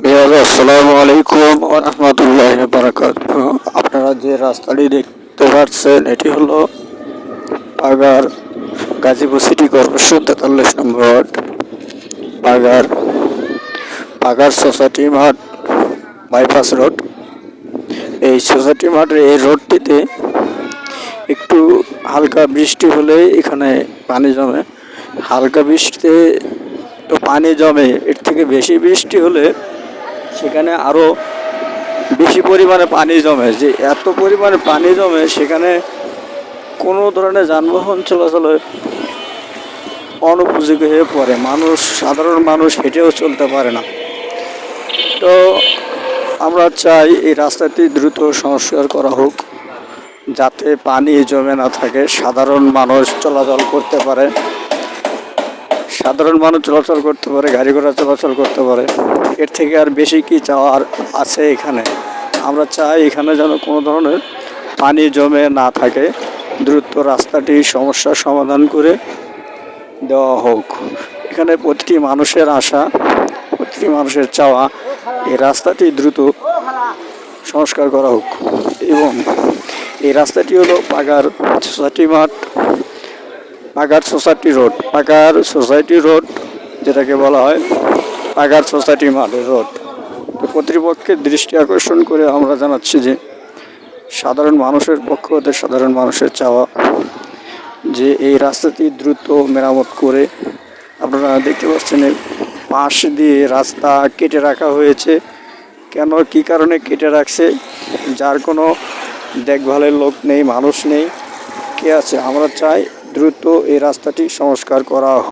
আসসালামু আলাইকুম ওয়া রাহমাতুল্লাহি ওয়া বারাকাতুহু। আপনারা যে রাস্তাটি দেখতে পাচ্ছেন এটি হলো পাগার গাজীপুর সিটি কর্পোরেশন 43 নম্বর ওয়ার্ড পাগার পাগার সোসাইটি মাঠ বাইপাস রোড। এই সোসাইটি মাঠের এই রোডটিতে একটু হালকা বৃষ্টি হলেই এখানে পানি জমে। হালকা বৃষ্টিতে তো পানি জমে, এর থেকে বেশি বৃষ্টি হলে সেখানে আরও বেশি পরিমাণে পানি জমে। যে এত পরিমাণে পানি জমে সেখানে কোনো ধরনের যানবাহন চলাচলে অনুপযোগী হয়ে পড়ে। সাধারণ মানুষ হেঁটেও চলতে পারে না। তো আমরা চাই এই রাস্তাটি দ্রুত সংস্কার করা হোক, যাতে পানি জমে না থাকে, সাধারণ মানুষ চলাচল করতে পারে, গাড়ি ঘোড়া চলাচল করতে পারে। এর থেকে আর বেশি কি চাওয়ার আছে? এখানে আমরা চাই এখানে যেন কোনো ধরনের পানি জমে না থাকে, দ্রুত রাস্তাটি সমস্যার সমাধান করে দেওয়া হোক। এখানে প্রতিটি মানুষের আশা, প্রতিটি মানুষের চাওয়া এই রাস্তাটি দ্রুত সংস্কার করা হোক। এবং এই রাস্তাটি হলো পাগার সোসাইটি মাঠ, পাগার সোসাইটি রোড যেটাকে বলা হয় পাগার সোসাইটি মাঠের রোড। তো কর্তৃপক্ষের দৃষ্টি আকর্ষণ করে আমরা জানাচ্ছি যে সাধারণ মানুষের পক্ষ হতে সাধারণ মানুষের চাওয়া যে এই রাস্তাটি দ্রুত মেরামত করে, আপনারা দেখতে পাচ্ছেন পাশ দিয়ে রাস্তা কেটে রাখা হয়েছে। কেন, কী কারণে কেটে রাখছে, যার কোনো দেখভালের লোক নেই, মানুষ নেই, কে আছে? আমরা চাই দ্রুত এই রাস্তাটি সংস্কার করা